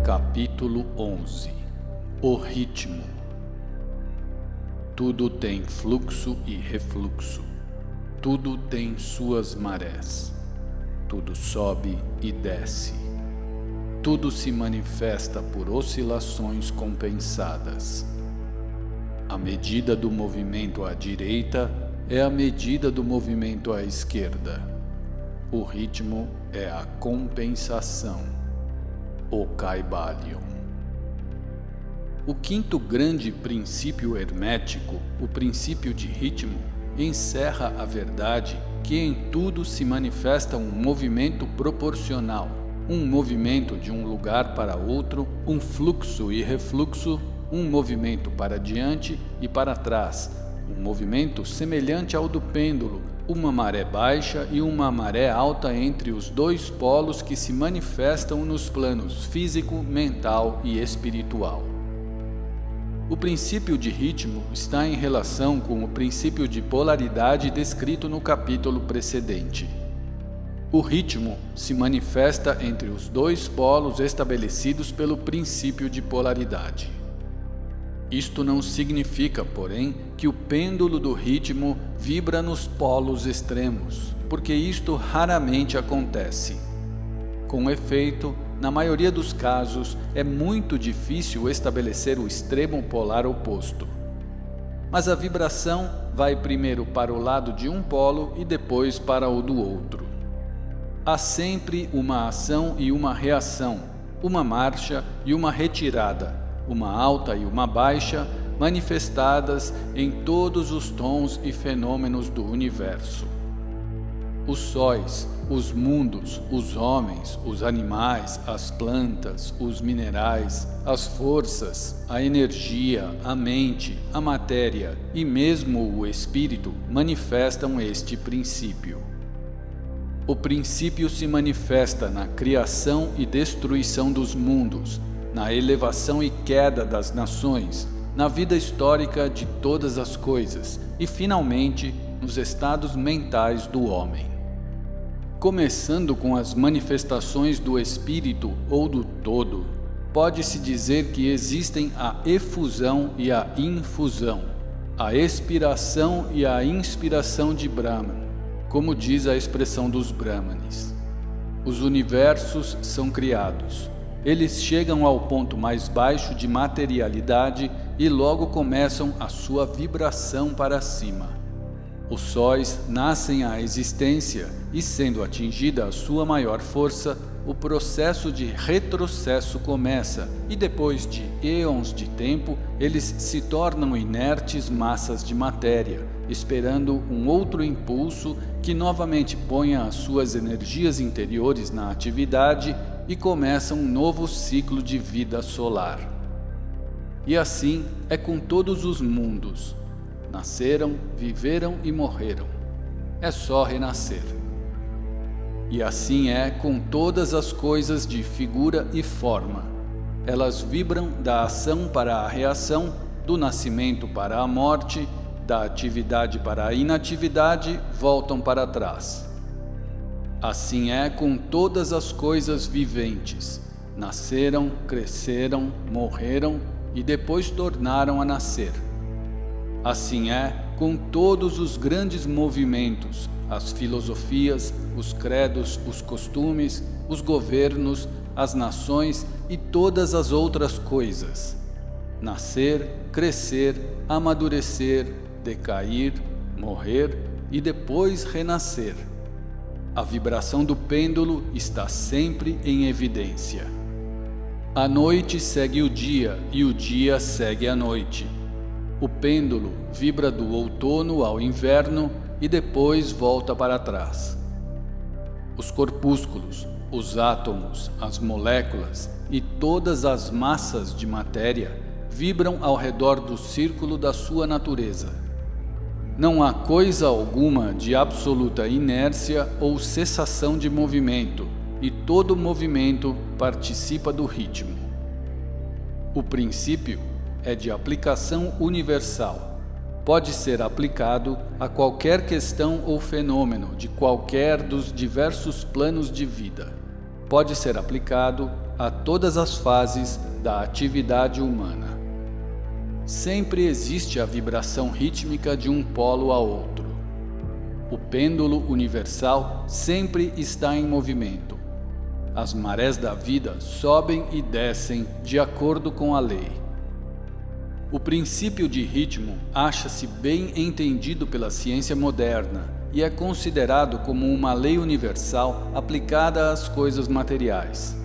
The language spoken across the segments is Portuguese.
Capítulo 11. O ritmo. Tudo tem fluxo e refluxo. Tudo tem suas marés. Tudo sobe e desce. Tudo se manifesta por oscilações compensadas. A medida do movimento à direita é a medida do movimento à esquerda. O ritmo é a compensação. O Kybalion. O quinto grande princípio hermético, o princípio de ritmo, encerra a verdade que em tudo se manifesta um movimento proporcional, um movimento de um lugar para outro, um fluxo e refluxo, um movimento para diante e para trás, um movimento semelhante ao do pêndulo, uma maré baixa e uma maré alta entre os dois polos que se manifestam nos planos físico, mental e espiritual. O princípio de ritmo está em relação com o princípio de polaridade descrito no capítulo precedente. O ritmo se manifesta entre os dois polos estabelecidos pelo princípio de polaridade. Isto não significa, porém, que o pêndulo do ritmo vibra nos polos extremos, porque isto raramente acontece. Com efeito, na maioria dos casos, é muito difícil estabelecer o extremo polar oposto. Mas a vibração vai primeiro para o lado de um polo e depois para o do outro. Há sempre uma ação e uma reação, uma marcha e uma retirada, uma alta e uma baixa, manifestadas em todos os tons e fenômenos do universo. Os sóis, os mundos, os homens, os animais, as plantas, os minerais, as forças, a energia, a mente, a matéria e mesmo o espírito manifestam este princípio. O princípio se manifesta na criação e destruição dos mundos, na elevação e queda das nações, na vida histórica de todas as coisas e, finalmente, nos estados mentais do homem. Começando com as manifestações do espírito ou do todo, pode-se dizer que existem a efusão e a infusão, a expiração e a inspiração de Brahman, como diz a expressão dos Brahmanes. Os universos são criados. Eles chegam ao ponto mais baixo de materialidade e logo começam a sua vibração para cima. Os sóis nascem à existência e, sendo atingida a sua maior força, o processo de retrocesso começa e depois de éons de tempo, eles se tornam inertes massas de matéria, esperando um outro impulso que novamente ponha as suas energias interiores na atividade e começa um novo ciclo de vida solar. E assim é com todos os mundos. Nasceram, viveram e morreram. É só renascer. E assim é com todas as coisas de figura e forma. Elas vibram da ação para a reação, do nascimento para a morte, da atividade para a inatividade, voltam para trás. Assim é com todas as coisas viventes. Nasceram, cresceram, morreram e depois tornaram a nascer. Assim é com todos os grandes movimentos, as filosofias, os credos, os costumes, os governos, as nações e todas as outras coisas. Nascer, crescer, amadurecer, decair, morrer e depois renascer. A vibração do pêndulo está sempre em evidência. A noite segue o dia e o dia segue a noite. O pêndulo vibra do outono ao inverno e depois volta para trás. Os corpúsculos, os átomos, as moléculas e todas as massas de matéria vibram ao redor do círculo da sua natureza. Não há coisa alguma de absoluta inércia ou cessação de movimento, e todo movimento participa do ritmo. O princípio é de aplicação universal. Pode ser aplicado a qualquer questão ou fenômeno de qualquer dos diversos planos de vida. pode ser aplicado a todas as fases da atividade humana. Sempre existe a vibração rítmica de um polo a outro. O pêndulo universal sempre está em movimento. As marés da vida sobem e descem de acordo com a lei. O princípio de ritmo acha-se bem entendido pela ciência moderna e é considerado como uma lei universal aplicada às coisas materiais.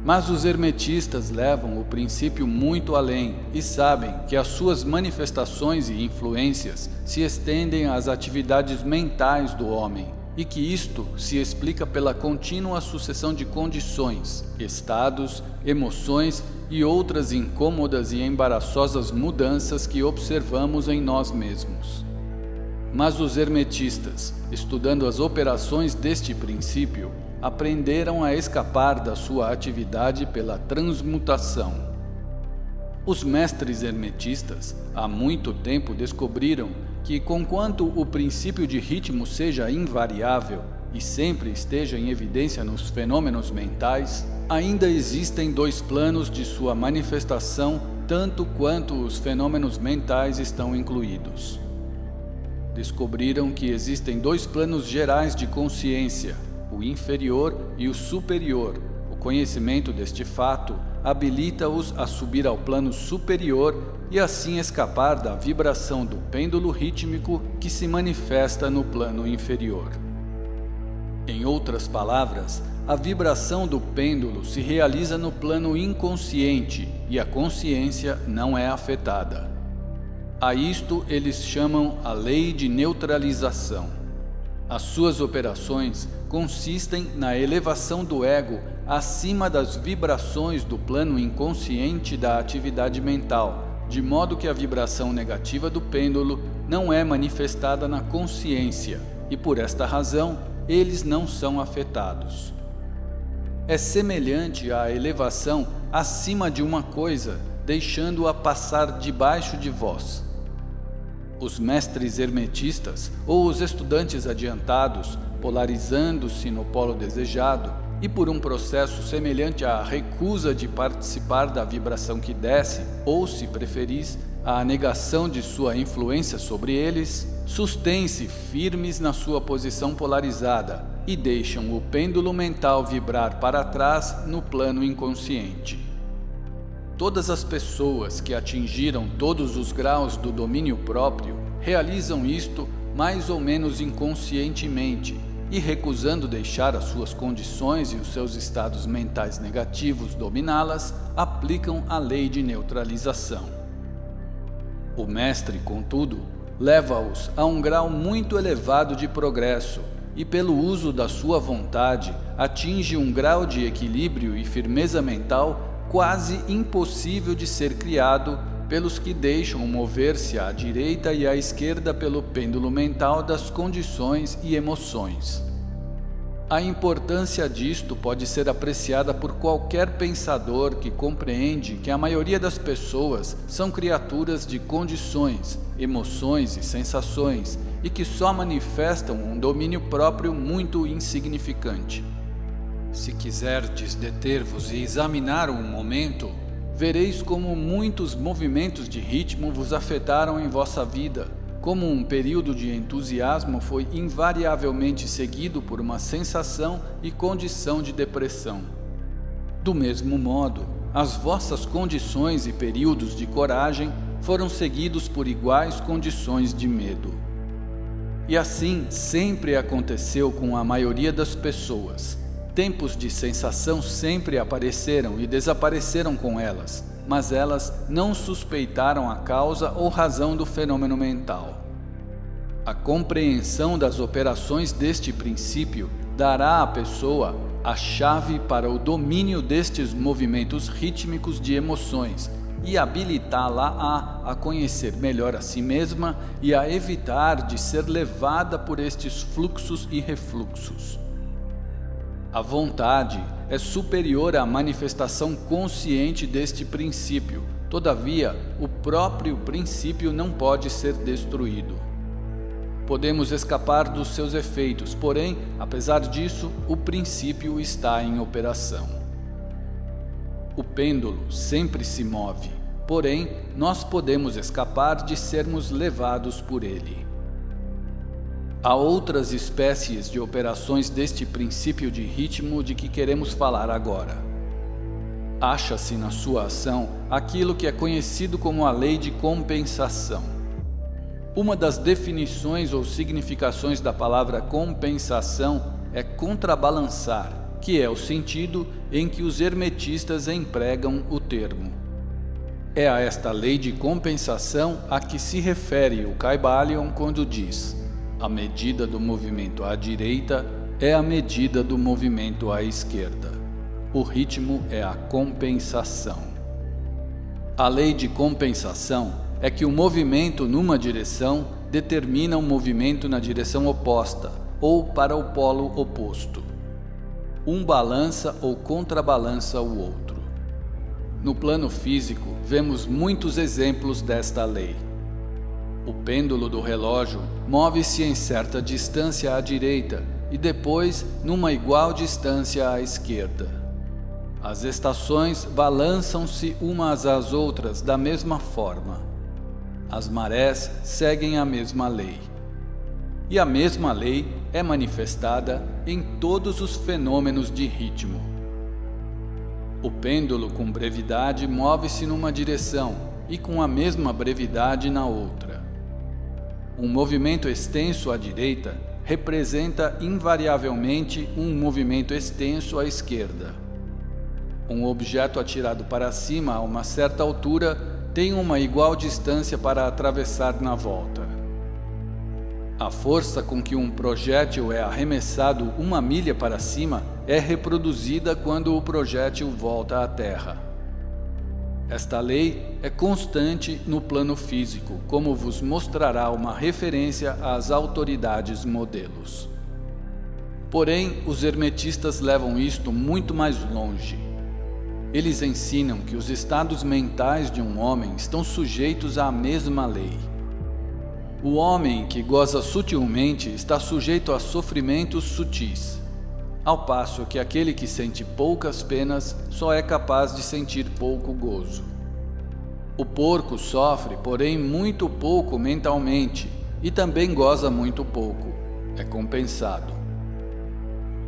Mas os hermetistas levam o princípio muito além e sabem que as suas manifestações e influências se estendem às atividades mentais do homem e que isto se explica pela contínua sucessão de condições, estados, emoções e outras incômodas e embaraçosas mudanças que observamos em nós mesmos. Mas os hermetistas, estudando as operações deste princípio, aprenderam a escapar da sua atividade pela transmutação. Os mestres hermetistas há muito tempo descobriram que, conquanto o princípio de ritmo seja invariável e sempre esteja em evidência nos fenômenos mentais, ainda existem dois planos de sua manifestação, tanto quanto os fenômenos mentais estão incluídos. Descobriram que existem dois planos gerais de consciência, o inferior e o superior. O conhecimento deste fato habilita-os a subir ao plano superior e assim escapar da vibração do pêndulo rítmico que se manifesta no plano inferior. Em outras palavras, a vibração do pêndulo se realiza no plano inconsciente e a consciência não é afetada. A isto eles chamam a lei de neutralização. As suas operações consistem na elevação do ego acima das vibrações do plano inconsciente da atividade mental, de modo que a vibração negativa do pêndulo não é manifestada na consciência e, por esta razão, eles não são afetados. É semelhante à elevação acima de uma coisa, deixando-a passar debaixo de vós. Os mestres hermetistas ou os estudantes adiantados, polarizando-se no polo desejado e por um processo semelhante à recusa de participar da vibração que desce, ou, se preferis, à negação de sua influência sobre eles, sustêm-se firmes na sua posição polarizada e deixam o pêndulo mental vibrar para trás no plano inconsciente. Todas as pessoas que atingiram todos os graus do domínio próprio realizam isto mais ou menos inconscientemente e, recusando deixar as suas condições e os seus estados mentais negativos dominá-las, aplicam a lei de neutralização. O mestre, contudo, leva-os a um grau muito elevado de progresso e, pelo uso da sua vontade, atinge um grau de equilíbrio e firmeza mental quase impossível de ser criado pelos que deixam mover-se à direita e à esquerda pelo pêndulo mental das condições e emoções. A importância disto pode ser apreciada por qualquer pensador que compreende que a maioria das pessoas são criaturas de condições, emoções e sensações e que só manifestam um domínio próprio muito insignificante. Se quiserdes deter-vos e examinar um momento, vereis como muitos movimentos de ritmo vos afetaram em vossa vida, como um período de entusiasmo foi invariavelmente seguido por uma sensação e condição de depressão. Do mesmo modo, as vossas condições e períodos de coragem foram seguidos por iguais condições de medo. E assim sempre aconteceu com a maioria das pessoas. Tempos de sensação sempre apareceram e desapareceram com elas, mas elas não suspeitaram a causa ou razão do fenômeno mental. A compreensão das operações deste princípio dará à pessoa a chave para o domínio destes movimentos rítmicos de emoções e habilitá-la a conhecer melhor a si mesma e a evitar de ser levada por estes fluxos e refluxos. A vontade é superior à manifestação consciente deste princípio, todavia, o próprio princípio não pode ser destruído. podemos escapar dos seus efeitos, porém, apesar disso, o princípio está em operação. O pêndulo sempre se move, porém, nós podemos escapar de sermos levados por ele. Há outras espécies de operações deste princípio de ritmo de que queremos falar agora. Acha-se na sua ação aquilo que é conhecido como a lei de compensação. Uma das definições ou significações da palavra compensação é contrabalançar, que é o sentido em que os hermetistas empregam o termo. É a esta lei de compensação a que se refere o Kybalion quando diz: a medida do movimento à direita é a medida do movimento à esquerda. O ritmo é a compensação. A lei de compensação é que o movimento numa direção determina o movimento na direção oposta ou para o polo oposto. Um balança ou contrabalança o outro. No plano físico, vemos muitos exemplos desta lei. O pêndulo do relógio move-se em certa distância à direita e depois numa igual distância à esquerda. As estações balançam-se umas às outras da mesma forma. As marés seguem a mesma lei. E a mesma lei é manifestada em todos os fenômenos de ritmo. O pêndulo com brevidade move-se numa direção e com a mesma brevidade na outra. Um movimento extenso à direita representa invariavelmente um movimento extenso à esquerda. Um objeto atirado para cima a uma certa altura tem uma igual distância para atravessar na volta. A força com que um projétil é arremessado 1 milha para cima é reproduzida quando o projétil volta à Terra. Esta lei é constante no plano físico, como vos mostrará uma referência às autoridades modelos. Porém, os hermetistas levam isto muito mais longe. Eles ensinam que os estados mentais de um homem estão sujeitos à mesma lei. O homem que goza sutilmente está sujeito a sofrimentos sutis, ao passo que aquele que sente poucas penas só é capaz de sentir pouco gozo. O porco sofre, porém, muito pouco mentalmente e também goza muito pouco, é compensado.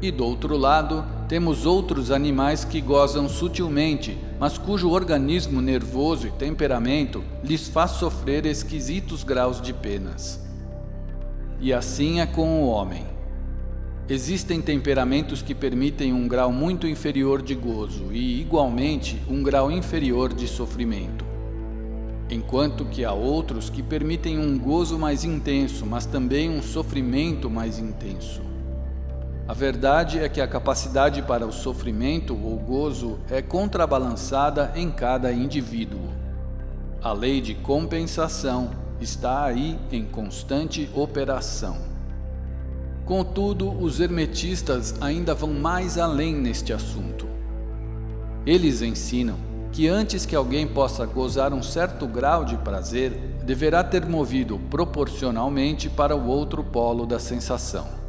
E do outro lado, temos outros animais que gozam sutilmente, mas cujo organismo nervoso e temperamento lhes faz sofrer esquisitos graus de penas. E assim é com o homem. Existem temperamentos que permitem um grau muito inferior de gozo e, igualmente, um grau inferior de sofrimento. Enquanto que há outros que permitem um gozo mais intenso, mas também um sofrimento mais intenso. A verdade é que a capacidade para o sofrimento ou gozo é contrabalançada em cada indivíduo. A lei de compensação está aí em constante operação. Contudo, os hermetistas ainda vão mais além neste assunto. Eles ensinam que antes que alguém possa gozar um certo grau de prazer, deverá ter movido proporcionalmente para o outro polo da sensação.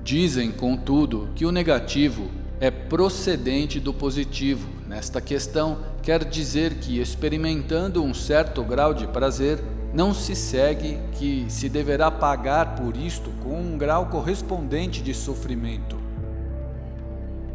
Dizem, contudo, que o negativo é procedente do positivo. Nesta questão, quer dizer que, experimentando um certo grau de prazer, não se segue que se deverá pagar por isto com um grau correspondente de sofrimento.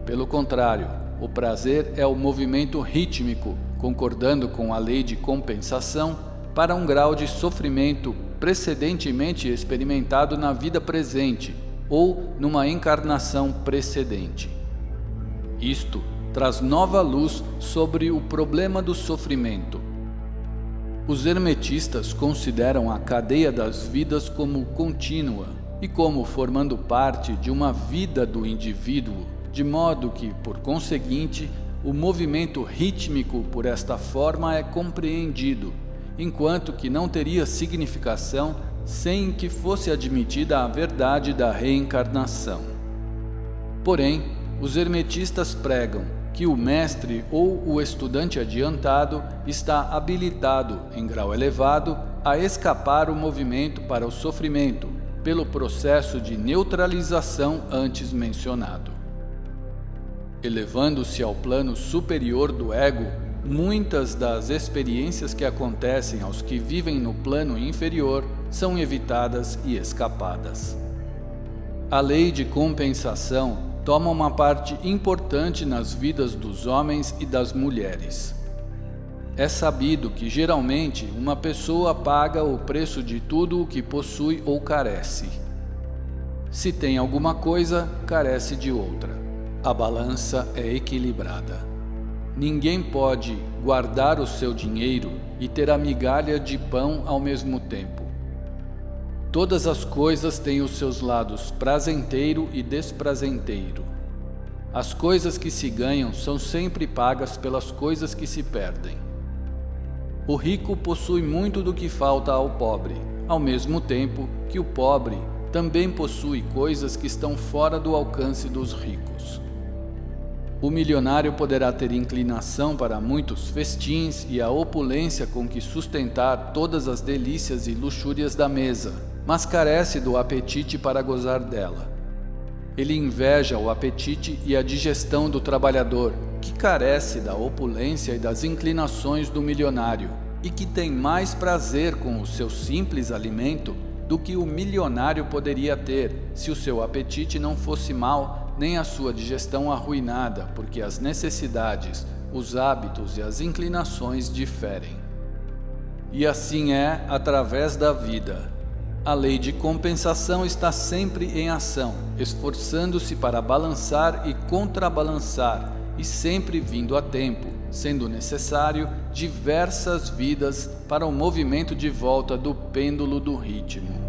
Pelo contrário, o prazer é o movimento rítmico, concordando com a lei de compensação, para um grau de sofrimento precedentemente experimentado na vida presente ou numa encarnação precedente. Isto traz nova luz sobre o problema do sofrimento. Os hermetistas consideram a cadeia das vidas como contínua e como formando parte de uma vida do indivíduo, de modo que, por conseguinte, o movimento rítmico por esta forma é compreendido, enquanto que não teria significação sem que fosse admitida a verdade da reencarnação. Porém, os hermetistas pregam que o mestre ou o estudante adiantado está habilitado, em grau elevado, a escapar o movimento para o sofrimento, pelo processo de neutralização antes mencionado. Elevando-se ao plano superior do ego, muitas das experiências que acontecem aos que vivem no plano inferior são evitadas e escapadas. A lei de compensação toma uma parte importante nas vidas dos homens e das mulheres. É sabido que geralmente uma pessoa paga o preço de tudo o que possui ou carece. Se tem alguma coisa, carece de outra. A balança é equilibrada. Ninguém pode guardar o seu dinheiro e ter a migalha de pão ao mesmo tempo. Todas as coisas têm os seus lados prazenteiro e desprazenteiro. As coisas que se ganham são sempre pagas pelas coisas que se perdem. O rico possui muito do que falta ao pobre, ao mesmo tempo que o pobre também possui coisas que estão fora do alcance dos ricos. O milionário poderá ter inclinação para muitos festins e a opulência com que sustentar todas as delícias e luxúrias da mesa, mas carece do apetite para gozar dela. Ele inveja o apetite e a digestão do trabalhador, que carece da opulência e das inclinações do milionário, e que tem mais prazer com o seu simples alimento do que o milionário poderia ter se o seu apetite não fosse mau, nem a sua digestão arruinada, porque as necessidades, os hábitos e as inclinações diferem. E assim é através da vida. A lei de compensação está sempre em ação, esforçando-se para balançar e contrabalançar, e sempre vindo a tempo, sendo necessário diversas vidas para o movimento de volta do pêndulo do ritmo.